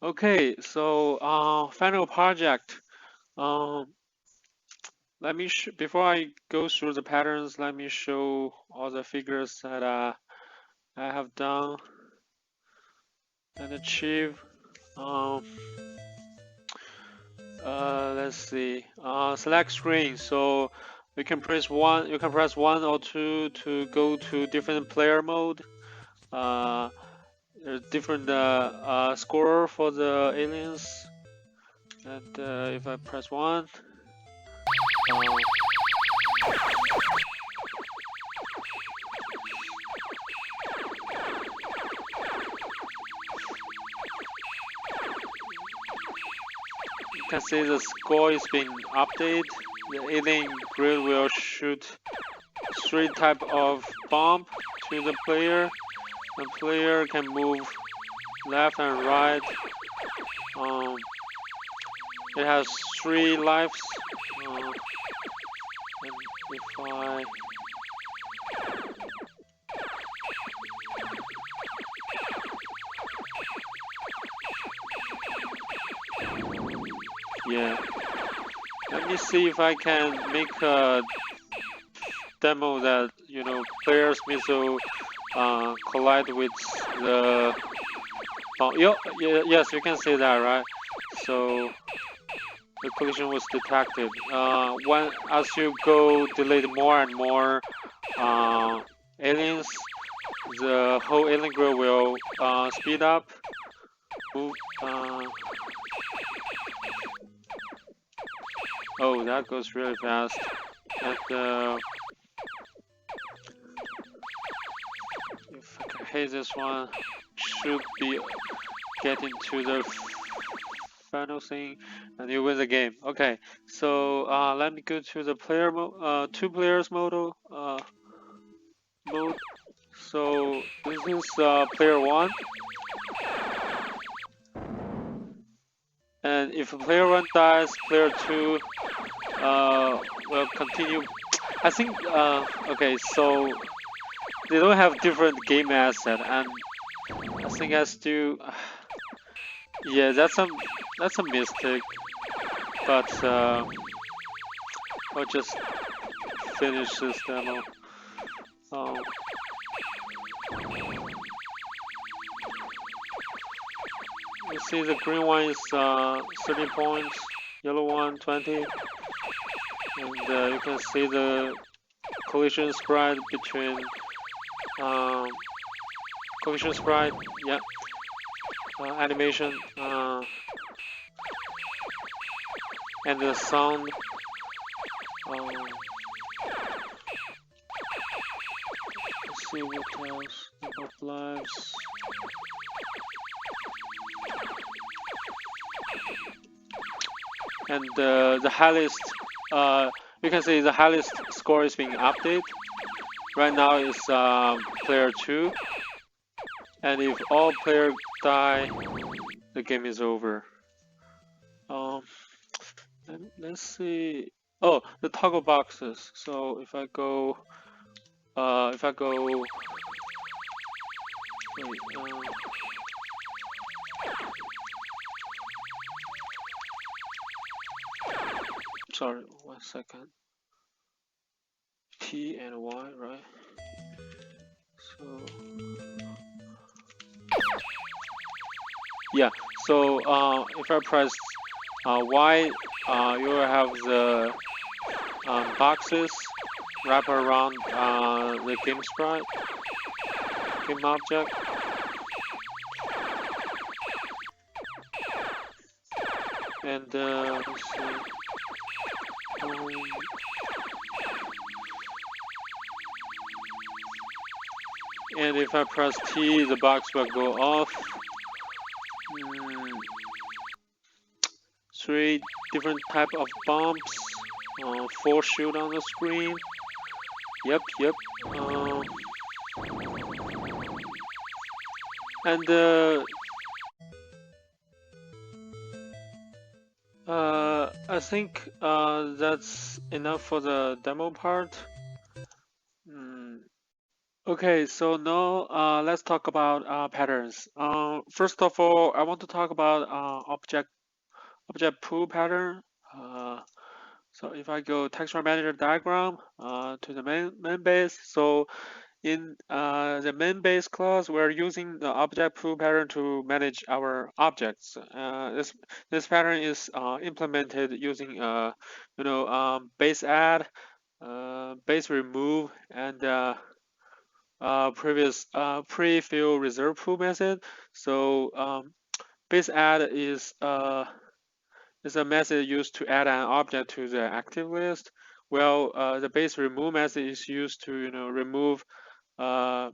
Okay, so final project. Um, let me before I go through the patterns, let me show all the figures that I have done and achieved. Um, let's see. Select screen. So you can press one. You can press one or two to go to different player mode. Uh, there's different score for the aliens. And if I press one, um, you can see the score is being updated. The alien grid will shoot three type of bomb to the player. The player can move left and right. Um, it has three lives. And if I yeah, let me see if I can make a demo that players missile collide with the bomb. Yes, you can see that, right? So the collision was detected. When as you go delete more and more aliens, the whole alien group will speed up. Move. Oh, that goes really fast. And if I can hit this one, should be getting to the final thing, and you win the game. Okay, so let me go to the player mode, two players mode. Mode. So this is player one, and if player one dies, player two will continue. I think okay, so they don't have different game asset, and I think I still yeah, that's a mistake, but I'll just finish this demo. Um, you see the green one is 30 points, yellow one 20, and you can see the collision sprite between um, collision sprite, yeah, animation, and the sound. Let's see what else. Number of lives. And the highest, you can see the highest score is being updated. Right now is player 2, and if all players die, the game is over. Um, let's see. Oh, the toggle boxes. So if I go, wait, sorry, 1 second. T and Y, right? So yeah. So if I press Y, you will have the boxes wrap around the game sprite, game object. And let's see. And if I press T, the box will go off. Three different type of bombs. 4 shoot on the screen. Yep. And I think that's enough for the demo part. Okay, so now let's talk about patterns. first of all, I want to talk about object pool pattern. So if I go texture manager diagram to the main base, so in the main base class, we're using the object pool pattern to manage our objects. This pattern is implemented using base add, base remove, and previous pre-fill reserve pool method. So base add is a method used to add an object to the active list. Well, the base remove method is used to uh,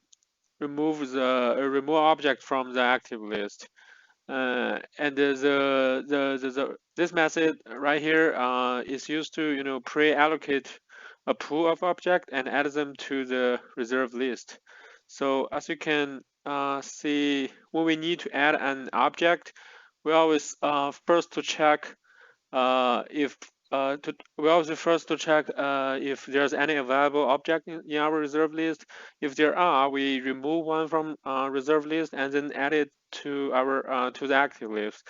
remove object from the active list. And this method right here is used to pre-allocate a pool of object and add them to the reserve list. So as you can see, when we need to add an object, we always first to check if we also first to check if there's any available object in our reserve list. If there are, we remove one from reserve list and then add it to our to the active list,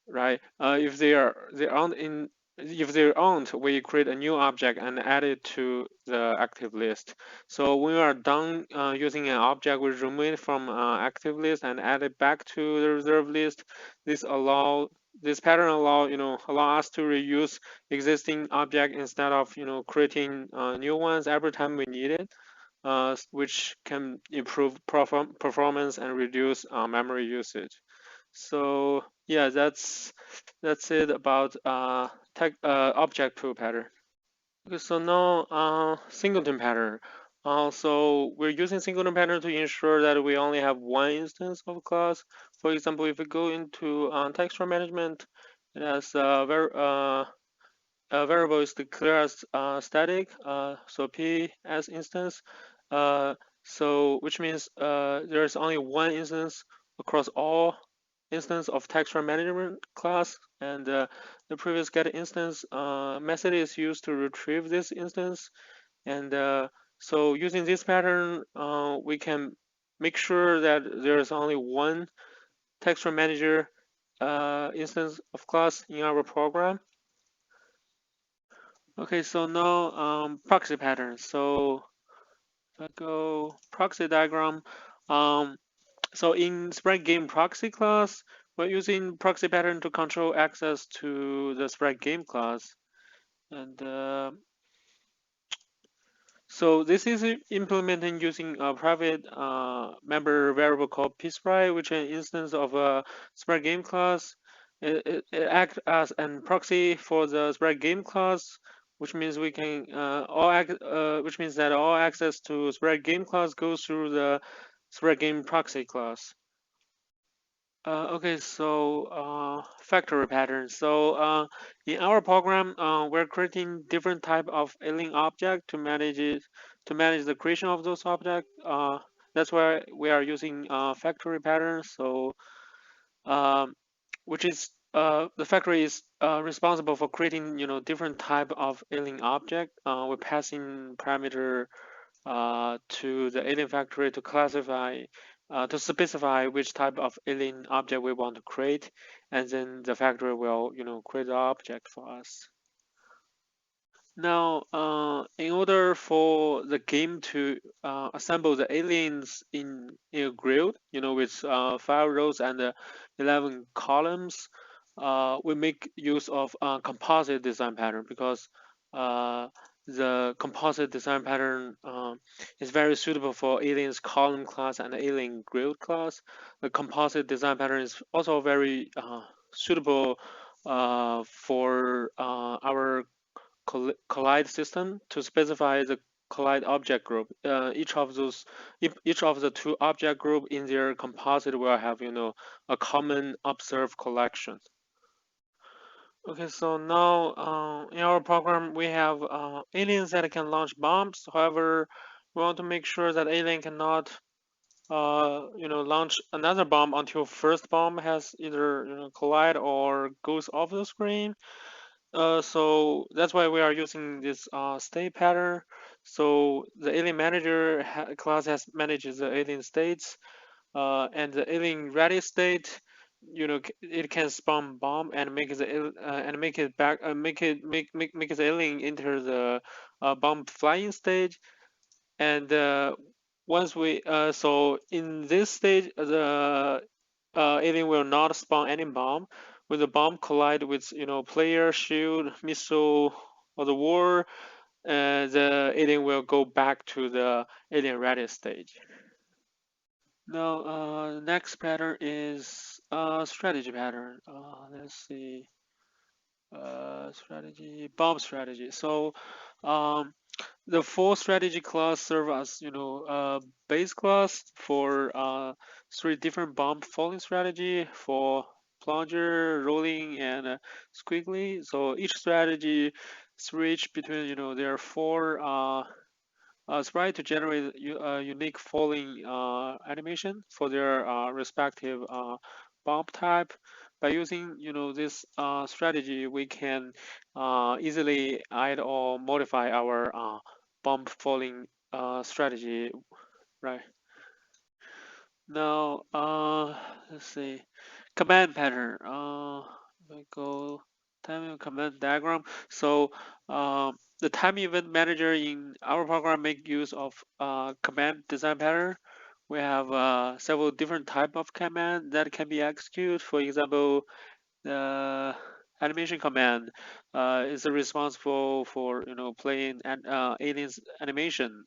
right? If they aren't in if they aren't, we create a new object and add it to the active list. So when we are done using an object, we remove it from active list and add it back to the reserve list. This pattern allow us to reuse existing object instead of creating new ones every time we need it, which can improve performance and reduce memory usage. So yeah, that's it about object pool pattern. Okay, so now singleton pattern. So we're using singleton pattern to ensure that we only have one instance of class. For example, if we go into texture management, it has a variable is declared as static, so p as instance. Uh, so which means there's only one instance across all instance of texture management class, and the previous get instance method is used to retrieve this instance. And so using this pattern, we can make sure that there's only one texture manager instance of class in our program. Okay, so now proxy pattern. So if I go proxy diagram, um, so in Sprite Game proxy class, we're using proxy pattern to control access to the Sprite Game class. And so this is implemented using a private member variable called psprite, which is an instance of a Sprite Game class. It acts as an proxy for the Sprite Game class, which means we can which means that all access to Sprite Game class goes through the Sprite Game proxy class. Okay, so factory pattern. So in our program, we're creating different type of alien object to manage it, to manage the creation of those objects. That's why we are using factory pattern. So um, which is the factory is responsible for creating different type of alien object. We're passing parameter to the alien factory to classify, to specify which type of alien object we want to create, and then the factory will, create the object for us. Now, in order for the game to assemble the aliens in a grid, with 5 rows and 11 columns, we make use of composite design pattern because the composite design pattern is very suitable for aliens column class and alien grid class. The composite design pattern is also very suitable for our collide system to specify the collide object group. Each of the two object group in their composite will have a common observed collection. Okay, so now in our program we have aliens that can launch bombs. However, we want to make sure that alien cannot launch another bomb until first bomb has either collide or goes off the screen. So that's why we are using this state pattern. So the alien manager class has manages the alien states. and the alien ready state, it can spawn bomb and make and make it back, make the alien enter the bomb flying stage. And once we so in this stage, the alien will not spawn any bomb. When the bomb collide with player, shield, missile, or the war, the alien will go back to the alien ready stage. Now, next pattern is strategy pattern. Let's see, strategy, bomb strategy. So, um, the four strategy class serve as base class for three different bomb falling strategy for plunger, rolling, and squiggly. So each strategy switch between there are four sprite to generate a unique falling animation for their respective bomb type. By using this strategy, we can easily add or modify our bomb falling strategy. Right now, let's see, command pattern. We go time command diagram. So the time event manager in our program make use of command design pattern. We have several different type of command that can be executed. For example, the animation command is responsible for playing aliens animation.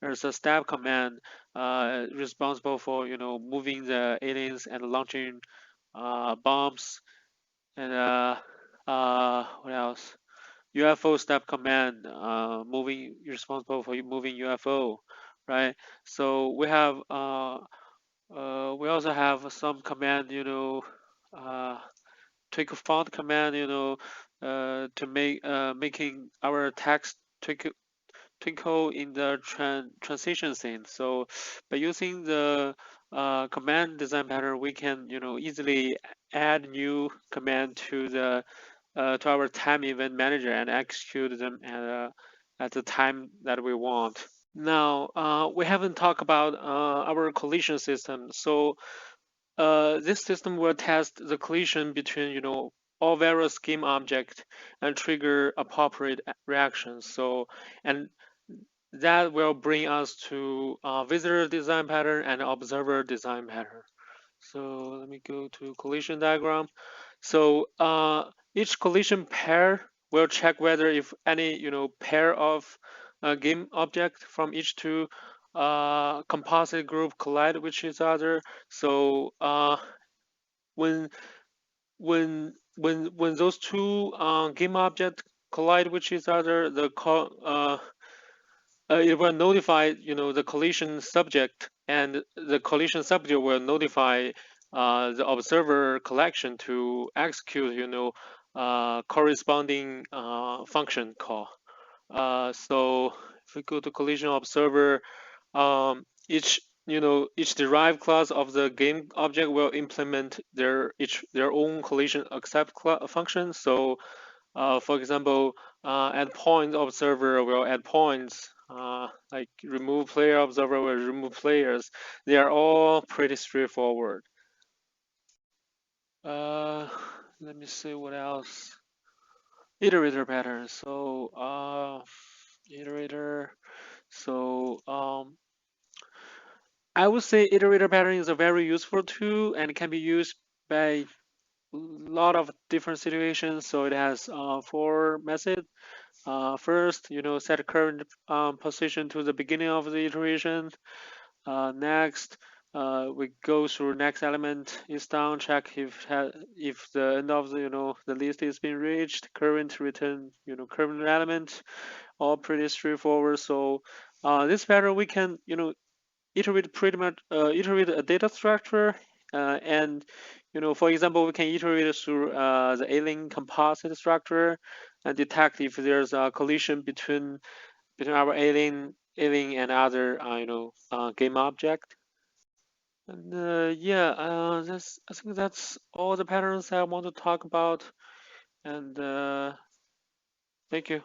There's a stab command responsible for moving the aliens and launching bombs. And what else? UFO stab command moving responsible for moving UFO, right? So we also have some command, uh, tweak font command, to making our text twinkle in the transition scene. So by using the command design pattern, we can easily add new command to our time event manager and execute them at the time that we want. Now we haven't talked about our collision system. So this system will test the collision between, all various game objects and trigger appropriate reactions. So, and that will bring us to visitor design pattern and observer design pattern. So let me go to collision diagram. So each collision pair will check whether if any pair of game object from each two composite group collide with each other. So when when those two game objects collide with each other, it will notify the collision subject, and the collision subject will notify the observer collection to execute corresponding function call. So if we go to collision observer, each derived class of the game object will implement their own collision accept function. So for example, add point observer will add points. Like remove player observer will remove players. They are all pretty straightforward. Let me see what else. Iterator pattern. So iterator. So I would say iterator pattern is a very useful tool and can be used by a lot of different situations. So it has four methods. First, set current position to the beginning of the iteration. Next, we go through next element is down, check if the end of the list is being reached. Current return current element, all pretty straightforward. So this pattern we can iterate pretty much iterate a data structure, and for example we can iterate through the alien composite structure and detect if there's a collision between our alien and other game object. And yeah, I think that's all the patterns I want to talk about. And thank you.